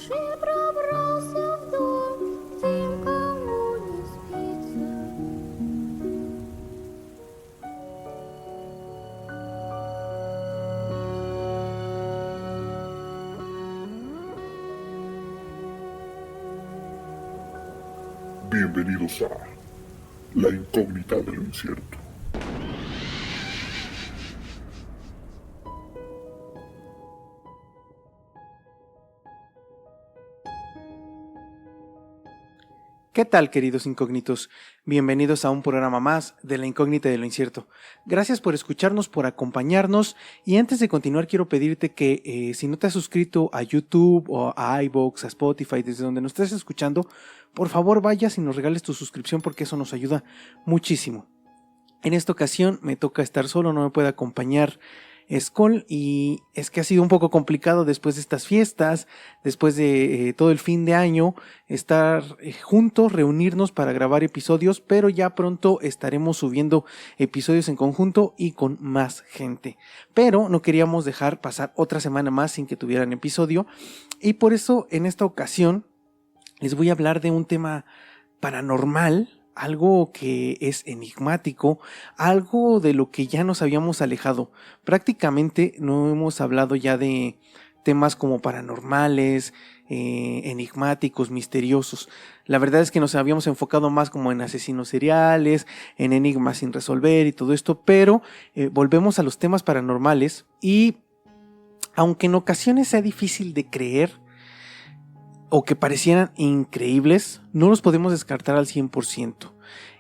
души пробрался в дом, тем, кому не спится. Bienvenidos a La incógnita de lo incierto. ¿Qué tal, queridos incógnitos? Bienvenidos a un programa más de La incógnita de lo incierto. Gracias por escucharnos, por acompañarnos, y antes de continuar quiero pedirte que si no te has suscrito a YouTube o a iVoox, a Spotify, desde donde nos estés escuchando, por favor vayas y nos regales tu suscripción porque eso nos ayuda muchísimo. En esta ocasión me toca estar solo, no me puede acompañar Skoll, y es que ha sido un poco complicado después de estas fiestas, después de todo el fin de año, estar juntos, reunirnos para grabar episodios, pero ya pronto estaremos subiendo episodios en conjunto y con más gente. Pero no queríamos dejar pasar otra semana más sin que tuvieran episodio, y por eso en esta ocasión les voy a hablar de un tema paranormal, algo que es enigmático, algo de lo que ya nos habíamos alejado. Prácticamente no hemos hablado ya de temas como paranormales, enigmáticos, misteriosos. La verdad es que nos habíamos enfocado más como en asesinos seriales, en enigmas sin resolver y todo esto, pero volvemos a los temas paranormales y aunque en ocasiones sea difícil de creer, o que parecieran increíbles, no los podemos descartar al 100%.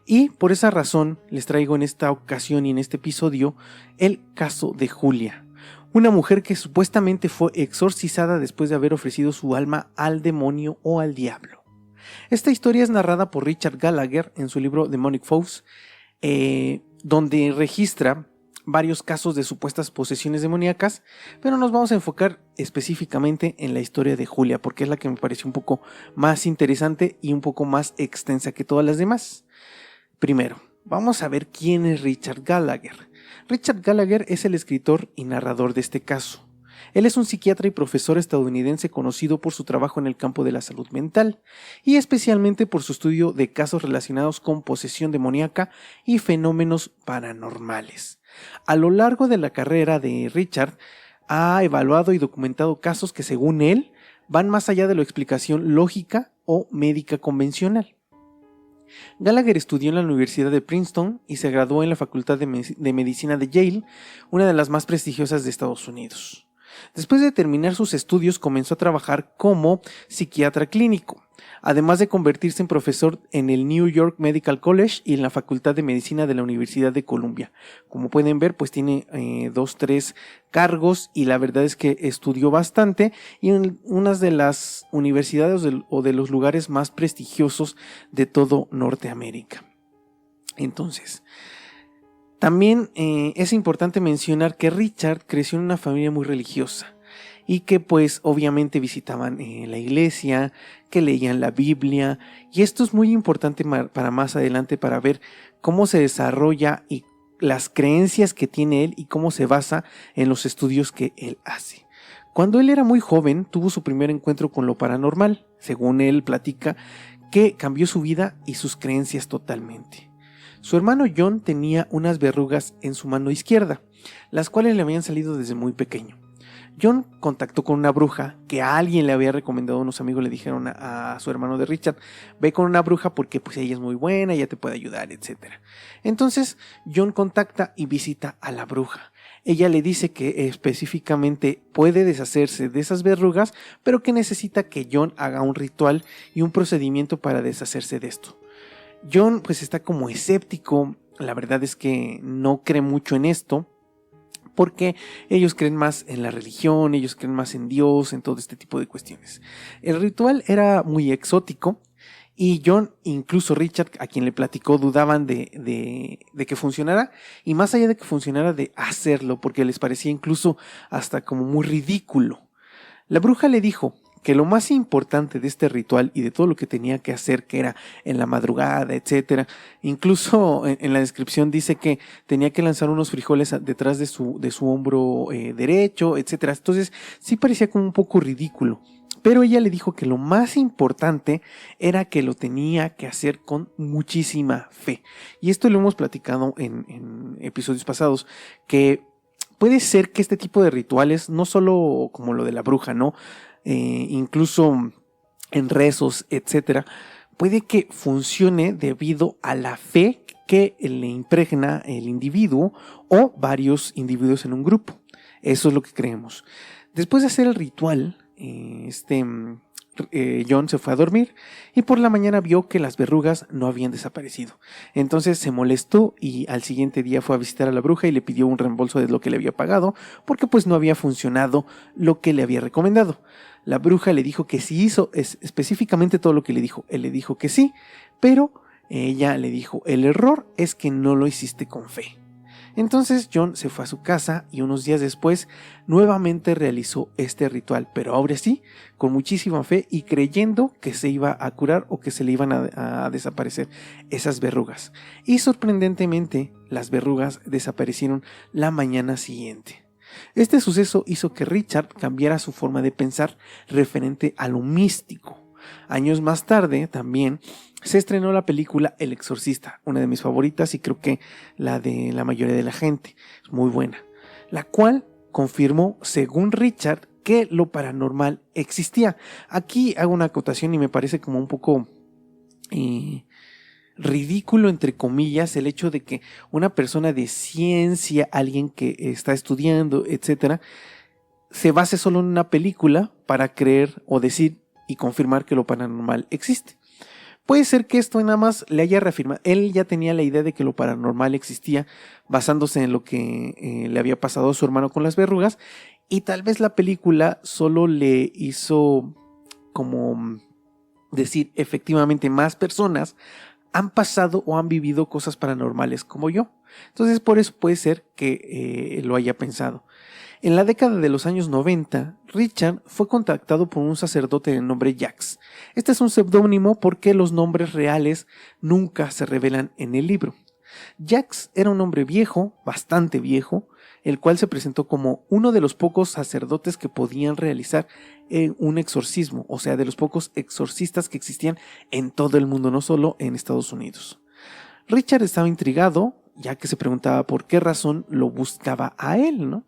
Y por esa razón les traigo en esta ocasión y en este episodio el caso de Julia, una mujer que supuestamente fue exorcizada después de haber ofrecido su alma al demonio o al diablo. Esta historia es narrada por Richard Gallagher en su libro Demonic Foes, donde registra varios casos de supuestas posesiones demoníacas, pero nos vamos a enfocar específicamente en la historia de Julia, porque es la que me pareció un poco más interesante y un poco más extensa que todas las demás. Primero, vamos a ver quién es Richard Gallagher. Richard Gallagher es el escritor y narrador de este caso. Él es un psiquiatra y profesor estadounidense conocido por su trabajo en el campo de la salud mental y especialmente por su estudio de casos relacionados con posesión demoníaca y fenómenos paranormales. A lo largo de la carrera de Richard, ha evaluado y documentado casos que, según él, van más allá de la explicación lógica o médica convencional. Gallagher estudió en la Universidad de Princeton y se graduó en la Facultad de Medicina de Yale, una de las más prestigiosas de Estados Unidos. Después de terminar sus estudios, comenzó a trabajar como psiquiatra clínico, además de convertirse en profesor en el New York Medical College y en la Facultad de Medicina de la Universidad de Columbia. Como pueden ver, pues tiene 2-3 cargos y la verdad es que estudió bastante y en unas de las universidades o de los lugares más prestigiosos de todo Norteamérica. Entonces, también es importante mencionar que Richard creció en una familia muy religiosa y que pues obviamente visitaban la iglesia, que leían la Biblia, y esto es muy importante para más adelante para ver cómo se desarrolla y las creencias que tiene él y cómo se basa en los estudios que él hace. Cuando él era muy joven tuvo su primer encuentro con lo paranormal, según él platica, que cambió su vida y sus creencias totalmente. Su hermano John tenía unas verrugas en su mano izquierda, las cuales le habían salido desde muy pequeño. John contactó con una bruja que a alguien le había recomendado, unos amigos le dijeron a su hermano de Richard, ve con una bruja porque pues ella es muy buena, ella te puede ayudar, etc. Entonces John contacta y visita a la bruja. Ella le dice que específicamente puede deshacerse de esas verrugas, pero que necesita que John haga un ritual y un procedimiento para deshacerse de esto. John pues está como escéptico, la verdad es que no cree mucho en esto, porque ellos creen más en la religión, ellos creen más en Dios, en todo este tipo de cuestiones. El ritual era muy exótico y John, incluso Richard, a quien le platicó, dudaban de que funcionara, y más allá de que funcionara, de hacerlo, porque les parecía incluso hasta como muy ridículo. La bruja le dijo que lo más importante de este ritual y de todo lo que tenía que hacer, que era en la madrugada, etcétera, incluso en la descripción dice que tenía que lanzar unos frijoles detrás de su hombro derecho, etcétera. Entonces sí parecía como un poco ridículo, Pero ella le dijo que lo más importante era que lo tenía que hacer con muchísima fe. Y esto lo hemos platicado en episodios pasados, que puede ser que este tipo de rituales, no solo como lo de la bruja, ¿no? Incluso en rezos, etcétera, puede que funcione debido a la fe que le impregna el individuo o varios individuos en un grupo. Eso es lo que creemos. Después de hacer el ritual, John se fue a dormir y por la mañana vio que las verrugas no habían desaparecido. Entonces se molestó y al siguiente día fue a visitar a la bruja y le pidió un reembolso de lo que le había pagado, porque pues no había funcionado lo que le había recomendado. La bruja le dijo que sí hizo específicamente todo lo que le dijo. Él le dijo que sí, pero ella le dijo: el error es que no lo hiciste con fe. Entonces John se fue a su casa y unos días después nuevamente realizó este ritual, pero ahora sí, con muchísima fe y creyendo que se iba a curar o que se le iban a desaparecer esas verrugas. Y sorprendentemente, las verrugas desaparecieron la mañana siguiente. Este suceso hizo que Richard cambiara su forma de pensar referente a lo místico. Años más tarde también se estrenó la película El Exorcista, una de mis favoritas y creo que la de la mayoría de la gente, es muy buena, la cual confirmó, según Richard, que lo paranormal existía. Aquí hago una acotación y me parece como un poco ridículo, entre comillas, el hecho de que una persona de ciencia, alguien que está estudiando, etcétera, se base solo en una película para creer o decir y confirmar que lo paranormal existe. Puede ser que esto nada más le haya reafirmado. Él ya tenía la idea de que lo paranormal existía basándose en lo que le había pasado a su hermano con las verrugas, y tal vez la película solo le hizo como decir: efectivamente más personas han pasado o han vivido cosas paranormales como yo. Entonces por eso puede ser que lo haya pensado. En la década de los años 90, Richard fue contactado por un sacerdote de nombre Jacques. Este es un seudónimo porque los nombres reales nunca se revelan en el libro. Jacques era un hombre viejo, bastante viejo, el cual se presentó como uno de los pocos sacerdotes que podían realizar un exorcismo, o sea, de los pocos exorcistas que existían en todo el mundo, no solo en Estados Unidos. Richard estaba intrigado, ya que se preguntaba por qué razón lo buscaba a él, ¿no?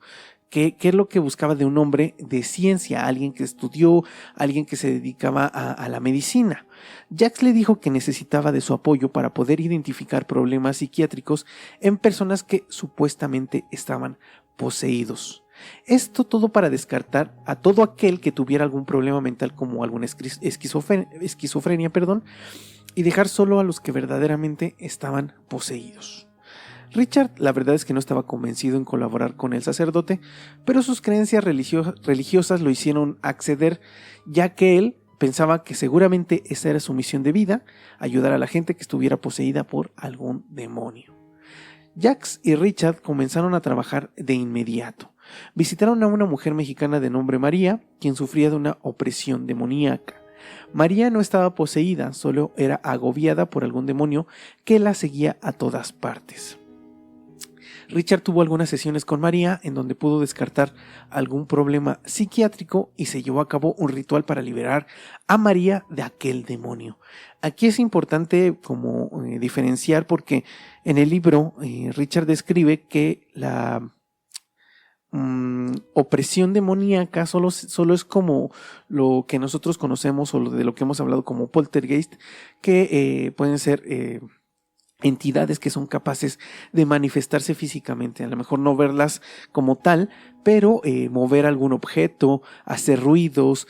¿Qué es lo que buscaba de un hombre de ciencia, alguien que estudió, alguien que se dedicaba a la medicina? Jacques le dijo que necesitaba de su apoyo para poder identificar problemas psiquiátricos en personas que supuestamente estaban poseídos. Esto todo para descartar a todo aquel que tuviera algún problema mental, como alguna esquizofrenia, y dejar solo a los que verdaderamente estaban poseídos. Richard, la verdad es que no estaba convencido en colaborar con el sacerdote, pero sus creencias religiosas lo hicieron acceder, ya que él pensaba que seguramente esa era su misión de vida: ayudar a la gente que estuviera poseída por algún demonio. Jacques y Richard comenzaron a trabajar de inmediato. Visitaron a una mujer mexicana de nombre María, quien sufría de una opresión demoníaca. María no estaba poseída, solo era agobiada por algún demonio que la seguía a todas partes. Richard tuvo algunas sesiones con María en donde pudo descartar algún problema psiquiátrico y se llevó a cabo un ritual para liberar a María de aquel demonio. Aquí es importante como diferenciar, porque en el libro Richard describe que la opresión demoníaca solo es como lo que nosotros conocemos o de lo que hemos hablado como poltergeist, que pueden ser entidades que son capaces de manifestarse físicamente, a lo mejor no verlas como tal, pero mover algún objeto, hacer ruidos,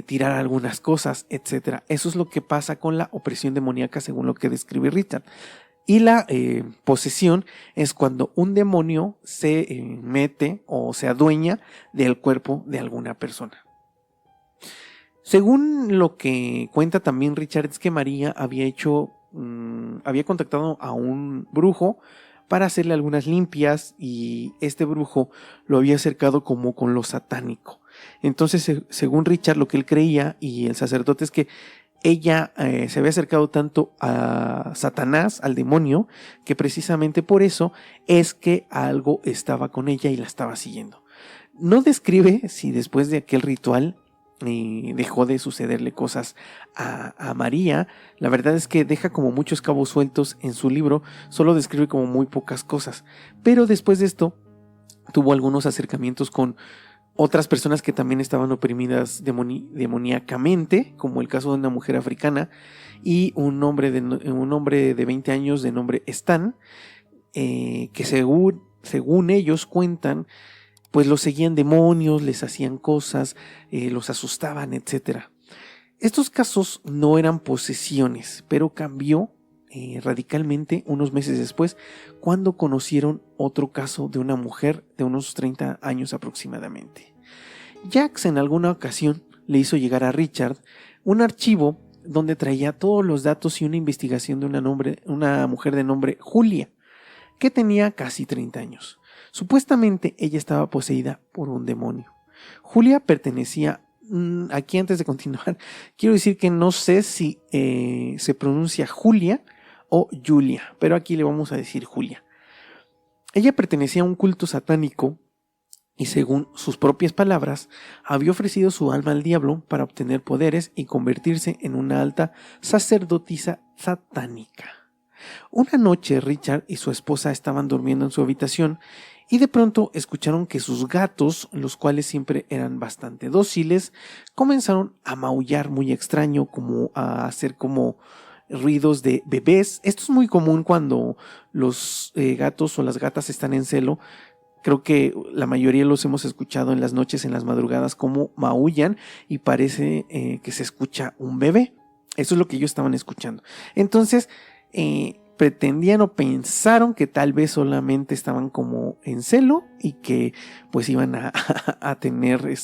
tirar algunas cosas, etc. Eso es lo que pasa con la opresión demoníaca, según lo que describe Richard. Y la posesión es cuando un demonio se mete o se adueña del cuerpo de alguna persona. Según lo que cuenta también Richard, es que María había contactado a un brujo para hacerle algunas limpias, y este brujo lo había acercado como con lo satánico. Entonces, según Richard, lo que él creía y el sacerdote es que ella se había acercado tanto a Satanás, al demonio, que precisamente por eso es que algo estaba con ella y la estaba siguiendo. No describe si después de aquel ritual dejó de sucederle cosas a María. La verdad es que deja como muchos cabos sueltos en su libro, solo describe como muy pocas cosas, pero después de esto tuvo algunos acercamientos con otras personas que también estaban oprimidas demoníacamente, como el caso de una mujer africana y un hombre de 20 años de nombre Stan, que según ellos cuentan, pues los seguían demonios, les hacían cosas, los asustaban, etc. Estos casos no eran posesiones, pero cambió radicalmente unos meses después, cuando conocieron otro caso de una mujer de unos 30 años aproximadamente. Jacques en alguna ocasión le hizo llegar a Richard un archivo donde traía todos los datos y una investigación de una mujer de nombre Julia, que tenía casi 30 años. Supuestamente ella estaba poseída por un demonio. Julia pertenecía, aquí antes de continuar, quiero decir que no sé si se pronuncia Julia o Julia, pero aquí le vamos a decir Julia. Ella pertenecía a un culto satánico y, según sus propias palabras, había ofrecido su alma al diablo para obtener poderes y convertirse en una alta sacerdotisa satánica. Una noche Richard y su esposa estaban durmiendo en su habitación y de pronto escucharon que sus gatos, los cuales siempre eran bastante dóciles, comenzaron a maullar muy extraño, como a hacer como ruidos de bebés. Esto es muy común cuando los gatos o las gatas están en celo. Creo que la mayoría los hemos escuchado en las noches, en las madrugadas, como maullan y parece que se escucha un bebé. Eso es lo que ellos estaban escuchando. Entonces, pretendían o pensaron que tal vez solamente estaban como en celo y que pues iban a tener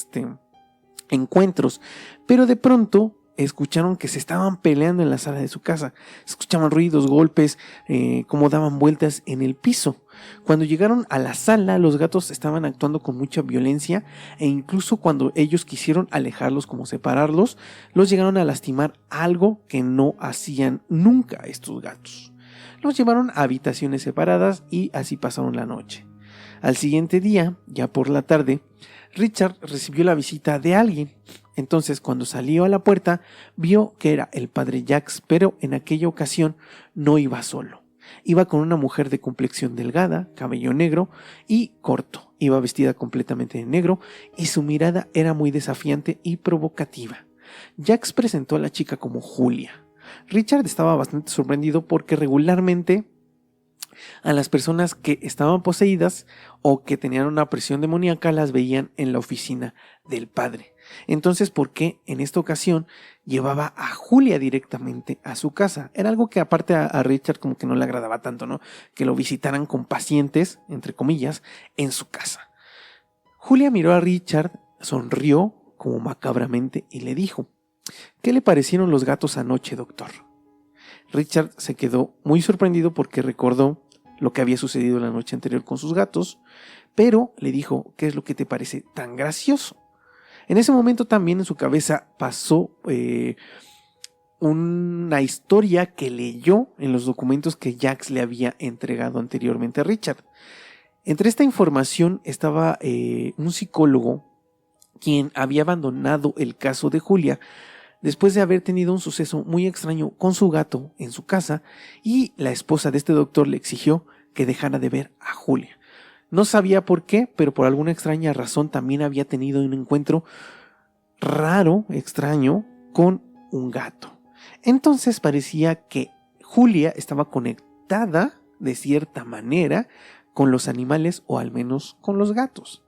encuentros. Pero de pronto escucharon que se estaban peleando en la sala de su casa. Escuchaban ruidos, golpes, como daban vueltas en el piso. Cuando llegaron a la sala, los gatos estaban actuando con mucha violencia e incluso cuando ellos quisieron alejarlos, como separarlos, los llegaron a lastimar, algo que no hacían nunca estos gatos. Los llevaron a habitaciones separadas y así pasaron la noche. Al siguiente día, ya por la tarde, Richard recibió la visita de alguien. Entonces, cuando salió a la puerta, vio que era el padre Jacques, pero en aquella ocasión no iba solo. Iba con una mujer de complexión delgada, cabello negro y corto. Iba vestida completamente de negro y su mirada era muy desafiante y provocativa. Jacques presentó a la chica como Julia. Richard estaba bastante sorprendido porque regularmente a las personas que estaban poseídas o que tenían una presión demoníaca las veían en la oficina del padre. Entonces, ¿por qué en esta ocasión llevaba a Julia directamente a su casa? Era algo que aparte a Richard como que no le agradaba tanto, ¿no? Que lo visitaran con pacientes, entre comillas, en su casa. Julia miró a Richard, sonrió como macabramente y le dijo: ¿qué le parecieron los gatos anoche, doctor? Richard se quedó muy sorprendido porque recordó lo que había sucedido la noche anterior con sus gatos, pero le dijo: ¿qué es lo que te parece tan gracioso? En ese momento también en su cabeza pasó una historia que leyó en los documentos que Jacques le había entregado anteriormente a Richard. Entre esta información estaba un psicólogo quien había abandonado el caso de Julia después de haber tenido un suceso muy extraño con su gato en su casa, y la esposa de este doctor le exigió que dejara de ver a Julia. No sabía por qué, pero por alguna extraña razón también había tenido un encuentro raro, extraño, con un gato. Entonces parecía que Julia estaba conectada de cierta manera con los animales, o al menos con los gatos.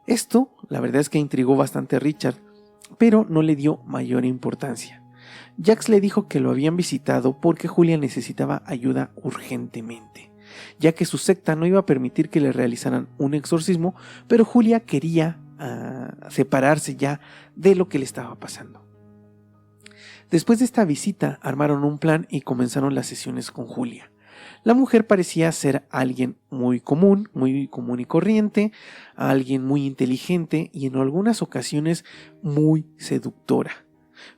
Esto, la verdad es que intrigó bastante a Richard, pero no le dio mayor importancia. Jacques le dijo que lo habían visitado porque Julia necesitaba ayuda urgentemente, ya que su secta no iba a permitir que le realizaran un exorcismo, pero Julia quería separarse ya de lo que le estaba pasando. Después de esta visita, armaron un plan y comenzaron las sesiones con Julia. La mujer parecía ser alguien muy común y corriente, alguien muy inteligente y en algunas ocasiones muy seductora.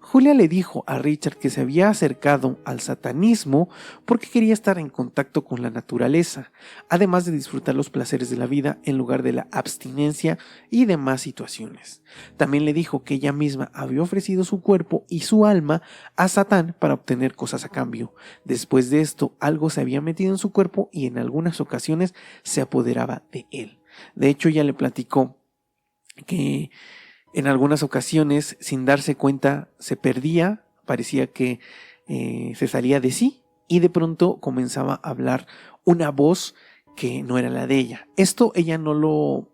Julia le dijo a Richard que se había acercado al satanismo porque quería estar en contacto con la naturaleza, además de disfrutar los placeres de la vida en lugar de la abstinencia y demás situaciones. También le dijo que ella misma había ofrecido su cuerpo y su alma a Satán para obtener cosas a cambio. Después de esto, algo se había metido en su cuerpo y en algunas ocasiones se apoderaba de él. De hecho, ella le platicó que en algunas ocasiones, sin darse cuenta, se perdía, parecía que se salía de sí y de pronto comenzaba a hablar una voz que no era la de ella. Esto ella no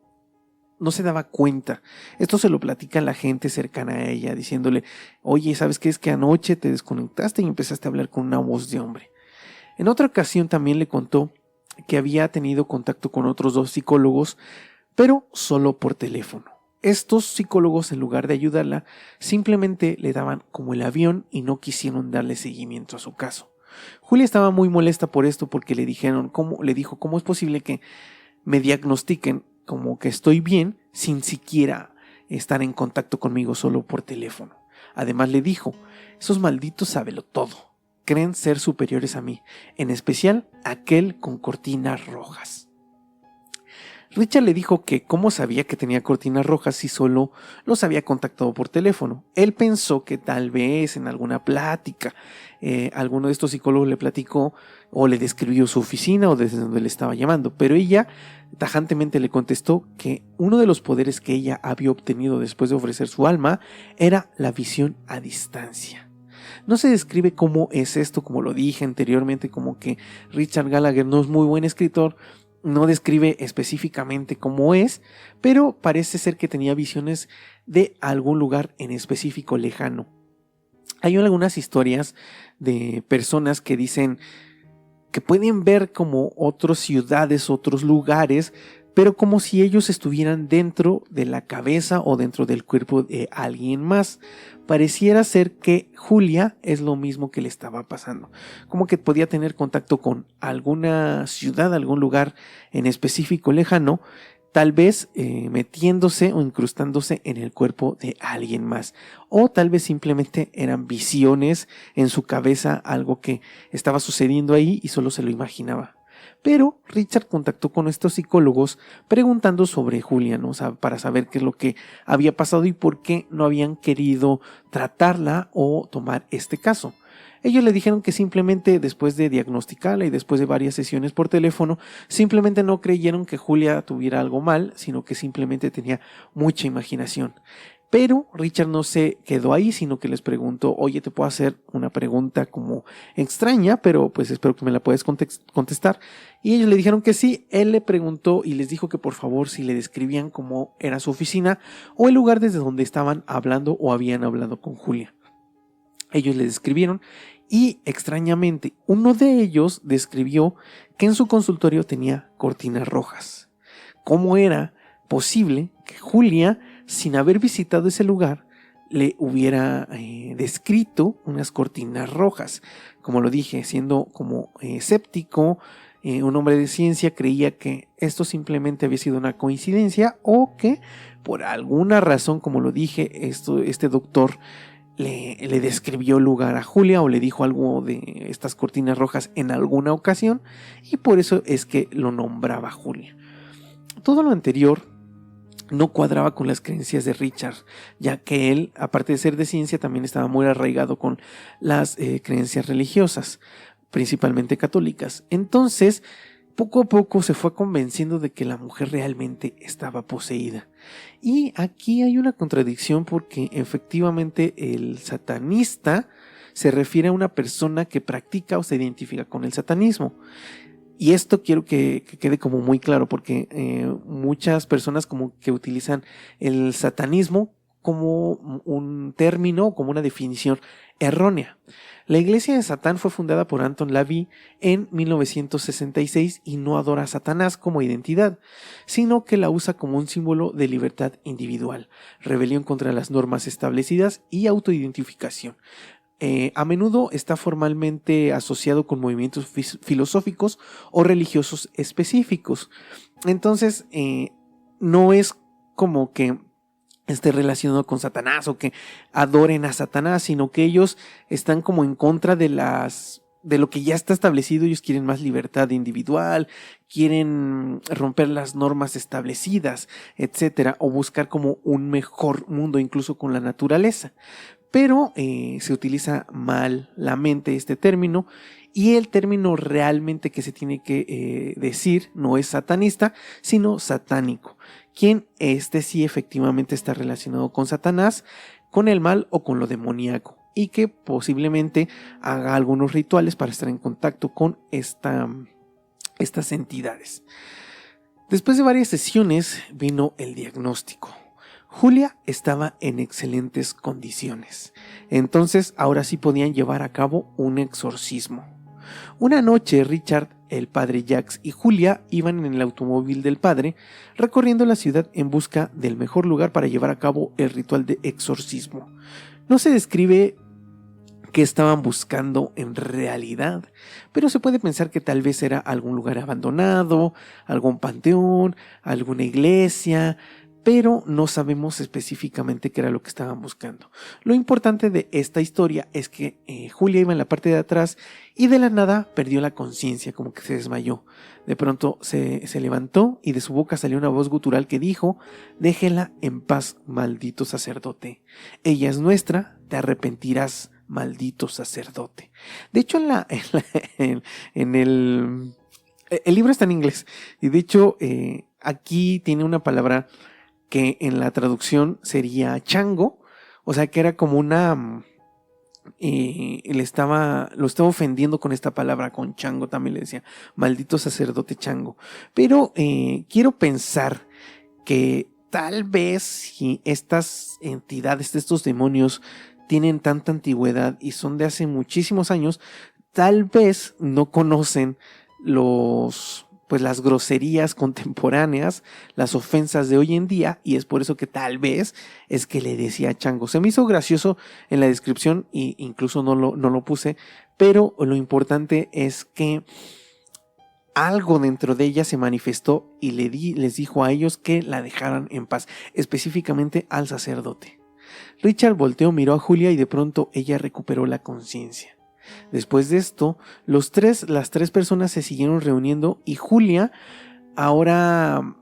se daba cuenta. Esto se lo platica la gente cercana a ella, diciéndole, oye, ¿sabes qué? Es que anoche te desconectaste y empezaste a hablar con una voz de hombre. En otra ocasión también le contó que había tenido contacto con otros 2 psicólogos, pero solo por teléfono. Estos psicólogos, en lugar de ayudarla, simplemente le daban como el avión y no quisieron darle seguimiento a su caso. Julia estaba muy molesta por esto porque le dijo, ¿cómo es posible que me diagnostiquen como que estoy bien sin siquiera estar en contacto conmigo solo por teléfono? Además le dijo, esos malditos sabelotodo creen ser superiores a mí, en especial aquel con cortinas rojas. Richard le dijo que cómo sabía que tenía cortinas rojas si solo los había contactado por teléfono. Él pensó que tal vez en alguna plática alguno de estos psicólogos le platicó o le describió su oficina o desde donde le estaba llamando, pero ella tajantemente le contestó que uno de los poderes que ella había obtenido después de ofrecer su alma era la visión a distancia. No se describe cómo es esto, como lo dije anteriormente, como que Richard Gallagher no es muy buen escritor, no describe específicamente cómo es, pero parece ser que tenía visiones de algún lugar en específico lejano. Hay algunas historias de personas que dicen que pueden ver como otras ciudades, otros lugares, pero como si ellos estuvieran dentro de la cabeza o dentro del cuerpo de alguien más. Pareciera ser que Julia es lo mismo que le estaba pasando, como que podía tener contacto con alguna ciudad, algún lugar en específico lejano, tal vez metiéndose o incrustándose en el cuerpo de alguien más, o tal vez simplemente eran visiones en su cabeza, algo que estaba sucediendo ahí y solo se lo imaginaba. Pero Richard contactó con estos psicólogos preguntando sobre Julia, ¿no? O sea, para saber qué es lo que había pasado y por qué no habían querido tratarla o tomar este caso. Ellos le dijeron que simplemente después de diagnosticarla y después de varias sesiones por teléfono, simplemente no creyeron que Julia tuviera algo mal, sino que simplemente tenía mucha imaginación. Pero Richard no se quedó ahí, sino que les preguntó, oye, te puedo hacer una pregunta como extraña, pero pues espero que me la puedas contestar. Y ellos le dijeron que sí. Él le preguntó y les dijo que por favor si le describían cómo era su oficina o el lugar desde donde estaban hablando o habían hablado con Julia. Ellos le describieron y extrañamente uno de ellos describió que en su consultorio tenía cortinas rojas. ¿Cómo era posible que Julia, sin haber visitado ese lugar, le hubiera descrito unas cortinas rojas? Como lo dije, siendo como escéptico, un hombre de ciencia, creía que esto simplemente había sido una coincidencia o que por alguna razón, como lo dije, este doctor le describió el lugar a Julia o le dijo algo de estas cortinas rojas en alguna ocasión y por eso es que lo nombraba Julia. Todo lo anterior no cuadraba con las creencias de Richard, ya que él, aparte de ser de ciencia, también estaba muy arraigado con las creencias religiosas, principalmente católicas. Entonces, poco a poco se fue convenciendo de que la mujer realmente estaba poseída. Y aquí hay una contradicción porque efectivamente el satanista se refiere a una persona que practica o se identifica con el satanismo. Y esto quiero que quede como muy claro porque muchas personas como que utilizan el satanismo como un término, como una definición errónea. La iglesia de Satán fue fundada por Anton LaVey en 1966 y no adora a Satanás como identidad, sino que la usa como un símbolo de libertad individual, rebelión contra las normas establecidas y autoidentificación. A menudo está formalmente asociado con movimientos filosóficos o religiosos específicos. Entonces, no es como que esté relacionado con Satanás o que adoren a Satanás, sino que ellos están como en contra de lo que ya está establecido. Ellos quieren más libertad individual, quieren romper las normas establecidas, etcétera, o buscar como un mejor mundo incluso con la naturaleza. Pero se utiliza malamente este término, y el término realmente que se tiene que decir no es satanista, sino satánico, quien sí efectivamente está relacionado con Satanás, con el mal o con lo demoníaco, y que posiblemente haga algunos rituales para estar en contacto con estas entidades. Después de varias sesiones vino el diagnóstico. Julia estaba en excelentes condiciones, entonces ahora sí podían llevar a cabo un exorcismo. Una noche Richard, el padre Jacques y Julia iban en el automóvil del padre recorriendo la ciudad en busca del mejor lugar para llevar a cabo el ritual de exorcismo. No se describe qué estaban buscando en realidad, pero se puede pensar que tal vez era algún lugar abandonado, algún panteón, alguna iglesia, pero no sabemos específicamente qué era lo que estaban buscando. Lo importante de esta historia es que Julia iba en la parte de atrás y de la nada perdió la conciencia, como que se desmayó. De pronto se levantó y de su boca salió una voz gutural que dijo: «Déjela en paz, maldito sacerdote. Ella es nuestra, te arrepentirás, maldito sacerdote». De hecho, en el libro está en inglés, y de hecho aquí tiene una palabra que en la traducción sería chango, o sea que era como una... lo estaba ofendiendo con esta palabra, con chango también le decía, maldito sacerdote chango. Pero quiero pensar que tal vez si estas entidades, estos demonios, tienen tanta antigüedad y son de hace muchísimos años, tal vez no conocen las groserías contemporáneas, las ofensas de hoy en día, y es por eso que tal vez es que le decía chango. Se me hizo gracioso en la descripción e incluso no lo puse, pero lo importante es que algo dentro de ella se manifestó y les dijo a ellos que la dejaran en paz, específicamente al sacerdote. Richard volteó, miró a Julia y de pronto ella recuperó la conciencia. Después de esto, las tres personas se siguieron reuniendo y Julia ahora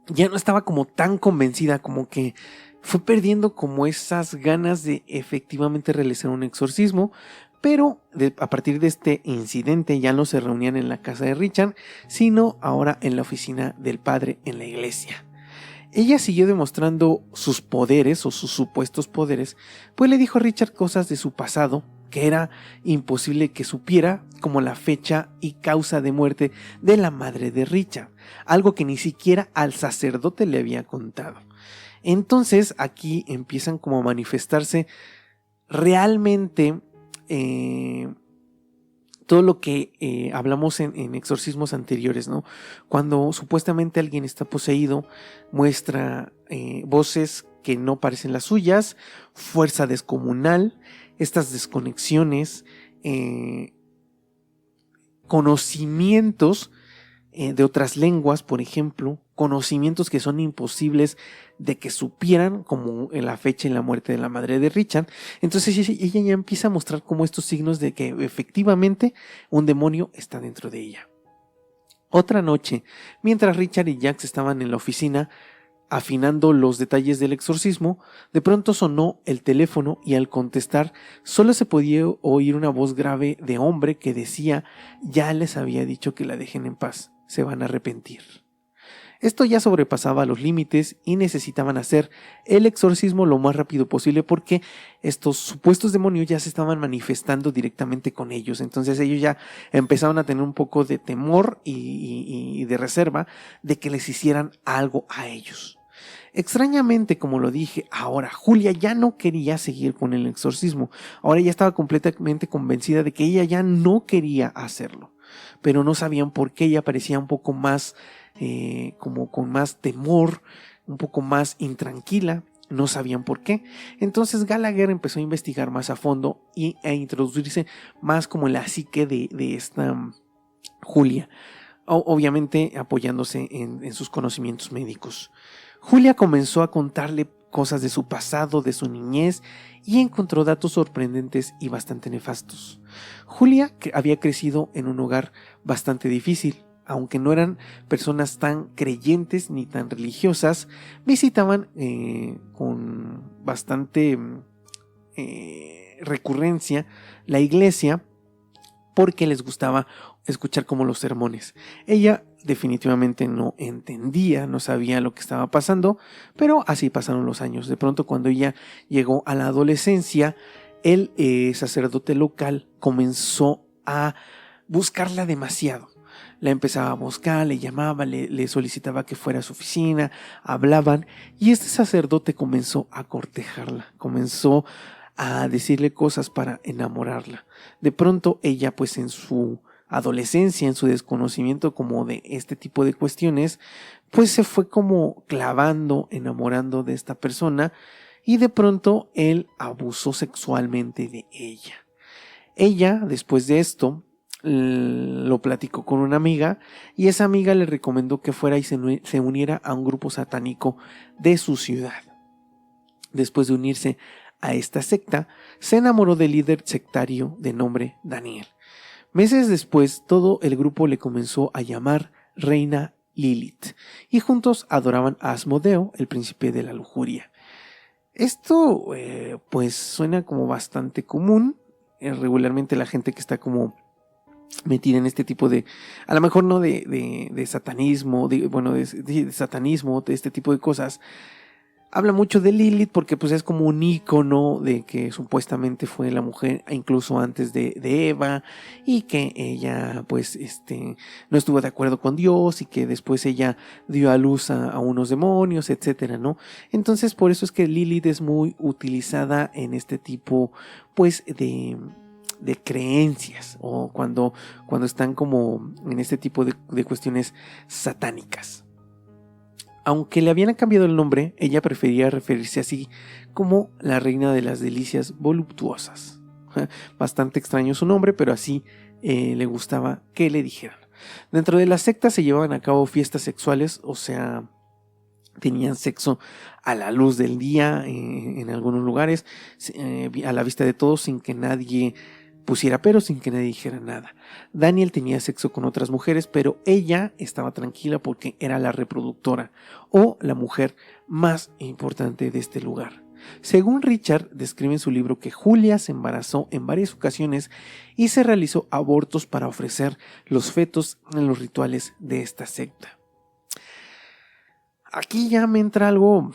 ya no estaba como tan convencida, como que fue perdiendo como esas ganas de efectivamente realizar un exorcismo. Pero a partir de este incidente ya no se reunían en la casa de Richard, sino ahora en la oficina del padre en la iglesia. Ella siguió demostrando sus poderes o sus supuestos poderes, pues le dijo a Richard cosas de su pasado que era imposible que supiera, como la fecha y causa de muerte de la madre de Richard, algo que ni siquiera al sacerdote le había contado. Entonces aquí empiezan como a manifestarse realmente todo lo que hablamos en exorcismos anteriores, ¿no? Cuando supuestamente alguien está poseído, muestra voces que no parecen las suyas, fuerza descomunal, estas desconexiones, conocimientos de otras lenguas, por ejemplo, conocimientos que son imposibles de que supieran, como en la fecha y la muerte de la madre de Richard. Entonces ella ya empieza a mostrar como estos signos de que efectivamente un demonio está dentro de ella. Otra noche, mientras Richard y Jax estaban en la oficina afinando los detalles del exorcismo, de pronto sonó el teléfono y al contestar solo se podía oír una voz grave de hombre que decía: «Ya les había dicho que la dejen en paz, se van a arrepentir». Esto ya sobrepasaba los límites y necesitaban hacer el exorcismo lo más rápido posible porque estos supuestos demonios ya se estaban manifestando directamente con ellos. Entonces ellos ya empezaron a tener un poco de temor y de reserva de que les hicieran algo a ellos. Extrañamente, como lo dije, ahora Julia ya no quería seguir con el exorcismo. Ahora ya estaba completamente convencida de que ella ya no quería hacerlo, pero no sabían por qué. Ella parecía un poco más como con más temor, un poco más intranquila, no sabían por qué. Entonces Gallagher empezó a investigar más a fondo y a introducirse más como en la psique de esta Julia, obviamente apoyándose en sus conocimientos médicos. Julia comenzó a contarle cosas de su pasado, de su niñez, y encontró datos sorprendentes y bastante nefastos. Julia había crecido en un hogar bastante difícil. Aunque no eran personas tan creyentes ni tan religiosas, visitaban con bastante recurrencia la iglesia porque les gustaba escuchar como los sermones. Ella definitivamente no entendía, no sabía lo que estaba pasando, pero así pasaron los años. De pronto, cuando ella llegó a la adolescencia, el sacerdote local comenzó a buscarla demasiado. La empezaba a buscar, le llamaba, le solicitaba que fuera a su oficina, hablaban, y este sacerdote comenzó a cortejarla, comenzó a decirle cosas para enamorarla. De pronto ella, pues en su adolescencia, en su desconocimiento como de este tipo de cuestiones, pues se fue como clavando, enamorando de esta persona, y de pronto él abusó sexualmente de ella. Ella, después de esto, lo platicó con una amiga, y esa amiga le recomendó que fuera y se uniera a un grupo satánico de su ciudad. Después de unirse a esta secta, se enamoró del líder sectario de nombre Daniel. Meses después, todo el grupo le comenzó a llamar Reina Lilith, y juntos adoraban a Asmodeo, el príncipe de la lujuria. Esto pues suena como bastante común. Regularmente la gente que está como metida en este tipo de, a lo mejor no de satanismo, de satanismo, de este tipo de cosas, habla mucho de Lilith porque pues es como un ícono de que supuestamente fue la mujer incluso antes de Eva, y que ella pues no estuvo de acuerdo con Dios, y que después ella dio a luz a unos demonios, etcétera, ¿no? Entonces por eso es que Lilith es muy utilizada en este tipo pues de creencias, o cuando están como en este tipo de cuestiones satánicas. Aunque le habían cambiado el nombre, ella prefería referirse así, como la reina de las delicias voluptuosas. Bastante extraño su nombre, pero así le gustaba que le dijeran. Dentro de la secta se llevaban a cabo fiestas sexuales, o sea, tenían sexo a la luz del día en algunos lugares, a la vista de todos, sin que nadie pusiera pero, sin que nadie dijera nada. Daniel tenía sexo con otras mujeres, pero ella estaba tranquila porque era la reproductora, o la mujer más importante de este lugar. Según Richard, describe en su libro que Julia se embarazó en varias ocasiones y se realizó abortos para ofrecer los fetos en los rituales de esta secta. Aquí ya me entra algo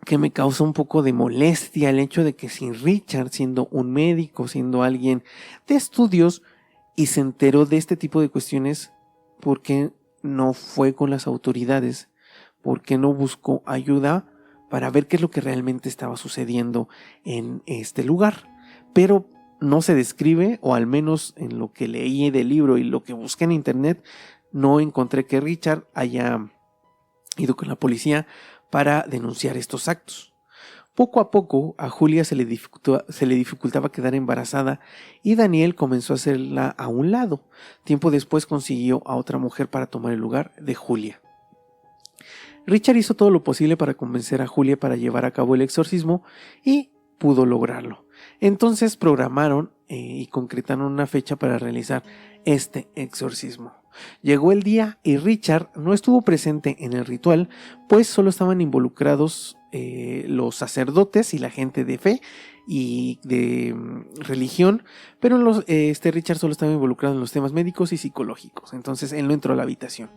que me causa un poco de molestia, el hecho de que si Richard, siendo un médico, siendo alguien de estudios, y se enteró de este tipo de cuestiones, ¿por qué no fue con las autoridades? ¿Por qué no buscó ayuda para ver qué es lo que realmente estaba sucediendo en este lugar? Pero no se describe, o al menos en lo que leí del libro y lo que busqué en internet, no encontré que Richard haya ido con la policía para denunciar estos actos. Poco a poco a Julia se le dificultaba quedar embarazada, y Daniel comenzó a hacerla a un lado. Tiempo después consiguió a otra mujer para tomar el lugar de Julia. Richard hizo todo lo posible para convencer a Julia para llevar a cabo el exorcismo, y pudo lograrlo. Entonces programaron y concretaron una fecha para realizar este exorcismo. Llegó el día y Richard no estuvo presente en el ritual, pues solo estaban involucrados los sacerdotes y la gente de fe y de religión, pero Richard solo estaba involucrado en los temas médicos y psicológicos, entonces él no entró a la habitación.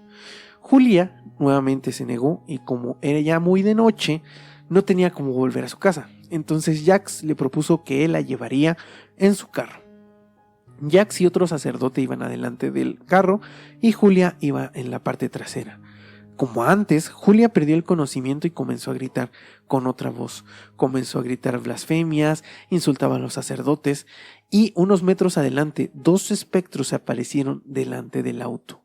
Julia nuevamente se negó, y como era ya muy de noche, no tenía cómo volver a su casa. Entonces Jacques le propuso que él la llevaría en su carro. Jacques y otro sacerdote iban adelante del carro, y Julia iba en la parte trasera. Como antes, Julia perdió el conocimiento y comenzó a gritar con otra voz. Comenzó a gritar blasfemias, insultaba a los sacerdotes, y unos metros adelante, dos espectros se aparecieron delante del auto.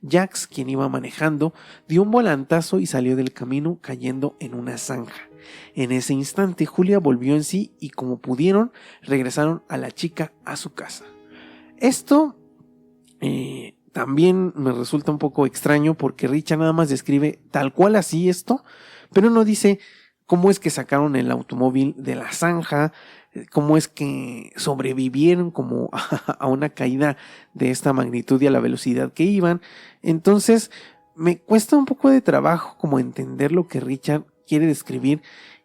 Jacques, quien iba manejando, dio un volantazo y salió del camino, cayendo en una zanja. En ese instante, Julia volvió en sí, y como pudieron, regresaron a la chica a su casa. Esto también me resulta un poco extraño, porque Richard nada más describe tal cual así esto, pero no dice cómo es que sacaron el automóvil de la zanja, cómo es que sobrevivieron como a una caída de esta magnitud y a la velocidad que iban. Entonces me cuesta un poco de trabajo como entender lo que Richard quiere describir,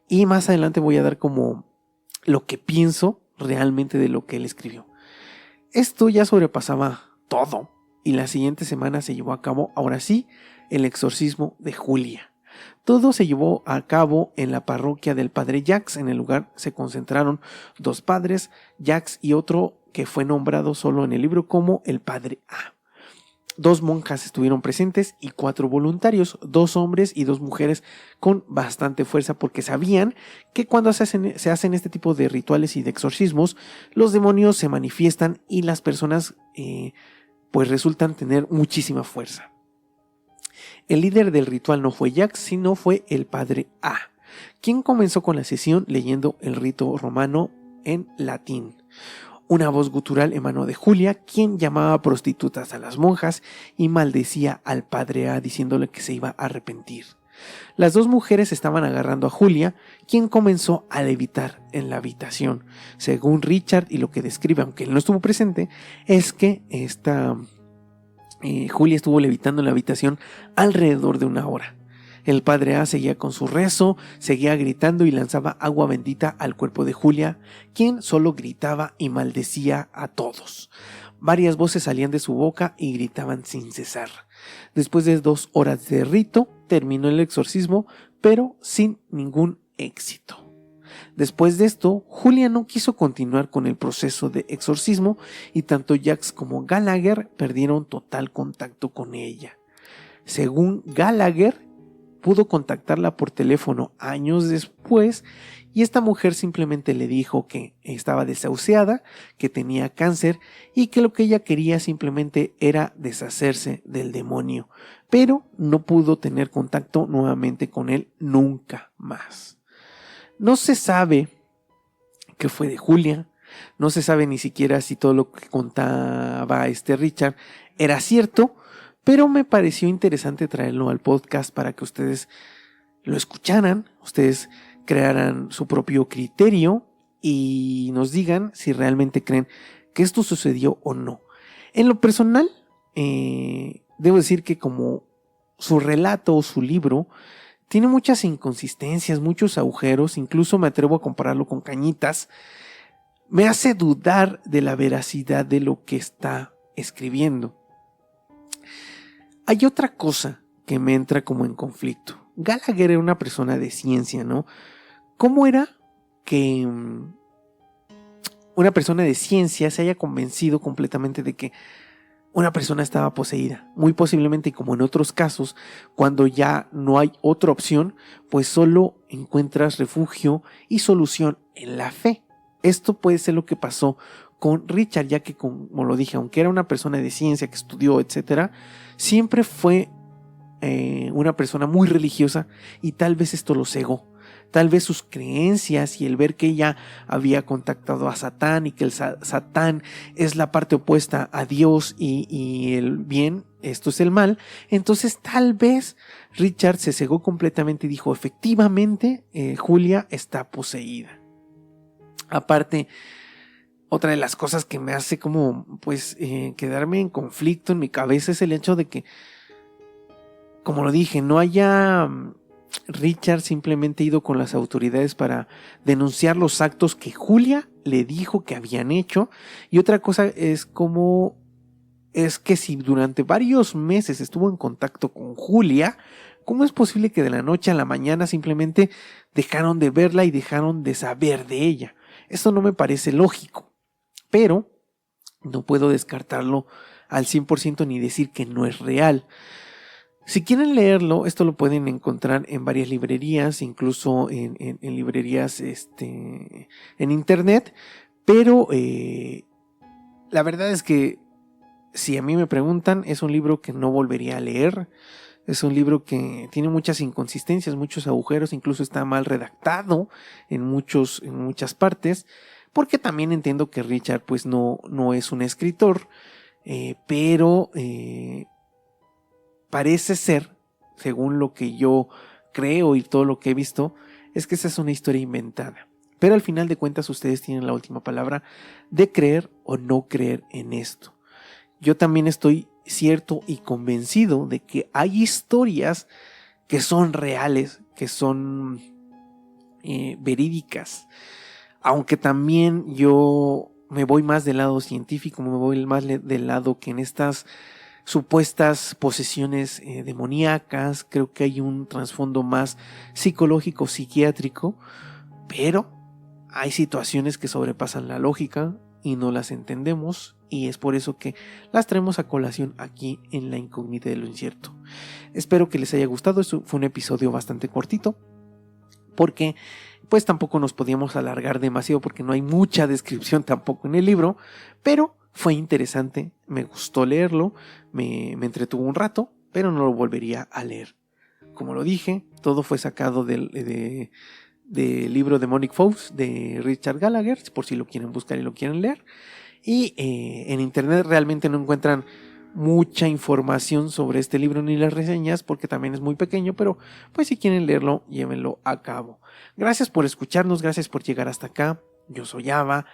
y más adelante voy a dar como lo que pienso realmente de lo que él escribió. Esto ya sobrepasaba todo, y la siguiente semana se llevó a cabo, ahora sí, el exorcismo de Julia. Todo se llevó a cabo en la parroquia del padre Jacques. En el lugar se concentraron 2 padres, Jacques y otro que fue nombrado solo en el libro como el padre A. 2 monjas estuvieron presentes y 4 voluntarios, 2 hombres y 2 mujeres con bastante fuerza, porque sabían que cuando se hacen este tipo de rituales y de exorcismos, los demonios se manifiestan y las personas pues resultan tener muchísima fuerza. El líder del ritual no fue Jacques, sino fue el padre A, quien comenzó con la sesión leyendo el rito romano en latín. Una voz gutural emanó de Julia, quien llamaba prostitutas a las monjas y maldecía al padre A diciéndole que se iba a arrepentir. Las 2 mujeres estaban agarrando a Julia, quien comenzó a levitar en la habitación. Según Richard, y lo que describe, aunque él no estuvo presente, es que Julia estuvo levitando en la habitación alrededor de 1 hora. El padre A seguía con su rezo, seguía gritando y lanzaba agua bendita al cuerpo de Julia, quien solo gritaba y maldecía a todos. Varias voces salían de su boca y gritaban sin cesar. Después de 2 horas de rito, terminó el exorcismo, pero sin ningún éxito. Después de esto, Julia no quiso continuar con el proceso de exorcismo y tanto Jacques como Gallagher perdieron total contacto con ella. Según Gallagher, pudo contactarla por teléfono años después y esta mujer simplemente le dijo que estaba desahuciada, que tenía cáncer y que lo que ella quería simplemente era deshacerse del demonio, pero no pudo tener contacto nuevamente con él nunca más. No se sabe qué fue de Julia, no se sabe ni siquiera si todo lo que contaba Richard era cierto, pero me pareció interesante traerlo al podcast para que ustedes lo escucharan, ustedes crearan su propio criterio y nos digan si realmente creen que esto sucedió o no. En lo personal, debo decir que como su relato o su libro tiene muchas inconsistencias, muchos agujeros, incluso me atrevo a compararlo con Cañitas, me hace dudar de la veracidad de lo que está escribiendo. Hay otra cosa que me entra como en conflicto. Gallagher era una persona de ciencia, ¿no? ¿Cómo era que una persona de ciencia se haya convencido completamente de que una persona estaba poseída? Muy posiblemente, y como en otros casos, cuando ya no hay otra opción, pues solo encuentras refugio y solución en la fe. Esto puede ser lo que pasó con Richard, ya que, como lo dije, aunque era una persona de ciencia que estudió, etcétera, siempre fue una persona muy religiosa y tal vez esto lo cegó. Tal vez sus creencias y el ver que ella había contactado a Satán y que el Satán es la parte opuesta a Dios y el bien, esto es el mal. Entonces tal vez Richard se cegó completamente y dijo, efectivamente, Julia está poseída. Aparte, otra de las cosas que me hace como pues quedarme en conflicto en mi cabeza es el hecho de que, como lo dije, no haya Richard simplemente ido con las autoridades para denunciar los actos que Julia le dijo que habían hecho. Y otra cosa es que si durante varios meses estuvo en contacto con Julia, ¿cómo es posible que de la noche a la mañana simplemente dejaron de verla y dejaron de saber de ella? Esto no me parece lógico, pero no puedo descartarlo al 100% ni decir que no es real. Si quieren leerlo, esto lo pueden encontrar en varias librerías, incluso en librerías en internet, pero la verdad es que si a mí me preguntan, es un libro que no volvería a leer. Es un libro que tiene muchas inconsistencias, muchos agujeros, incluso está mal redactado en muchas partes, porque también entiendo que Richard pues no es un escritor, pero parece ser, según lo que yo creo y todo lo que he visto, es que esa es una historia inventada. Pero al final de cuentas ustedes tienen la última palabra de creer o no creer en esto. Yo también estoy cierto y convencido de que hay historias que son reales, que son verídicas. Aunque también yo me voy más del lado científico, me voy más del lado que en estas supuestas posesiones demoníacas, creo que hay un trasfondo más psicológico, psiquiátrico, pero hay situaciones que sobrepasan la lógica y no las entendemos, y es por eso que las traemos a colación aquí en La Incógnita de lo Incierto. Espero que les haya gustado. Esto fue un episodio bastante cortito, porque pues tampoco nos podíamos alargar demasiado, porque no hay mucha descripción tampoco en el libro, pero fue interesante, me gustó leerlo, me entretuvo un rato, pero no lo volvería a leer. Como lo dije, todo fue sacado del libro Demonic Foes de Richard Gallagher, por si lo quieren buscar y lo quieren leer. Y en internet realmente no encuentran mucha información sobre este libro ni las reseñas, porque también es muy pequeño, pero pues si quieren leerlo, llévenlo a cabo. Gracias por escucharnos, gracias por llegar hasta acá. Yo soy Ava.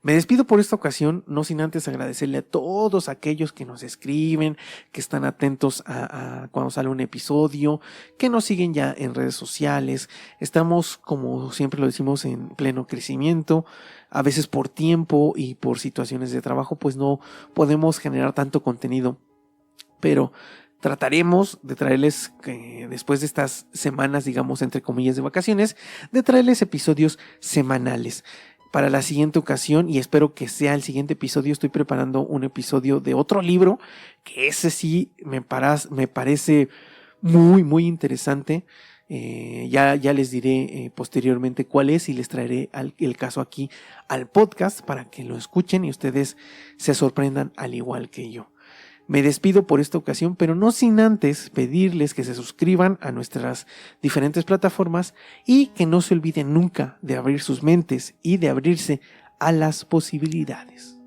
Me despido por esta ocasión, no sin antes agradecerle a todos aquellos que nos escriben, que están atentos a cuando sale un episodio, que nos siguen ya en redes sociales. Estamos, como siempre lo decimos, en pleno crecimiento. A veces por tiempo y por situaciones de trabajo, pues no podemos generar tanto contenido. Pero trataremos de traerles, después de estas semanas, digamos, entre comillas, de vacaciones, de traerles episodios semanales. Para la siguiente ocasión, y espero que sea el siguiente episodio, estoy preparando un episodio de otro libro, que ese sí me parece muy, muy interesante. Ya les diré posteriormente cuál es, y les traeré el caso aquí al podcast para que lo escuchen y ustedes se sorprendan al igual que yo. Me despido por esta ocasión, pero no sin antes pedirles que se suscriban a nuestras diferentes plataformas y que no se olviden nunca de abrir sus mentes y de abrirse a las posibilidades.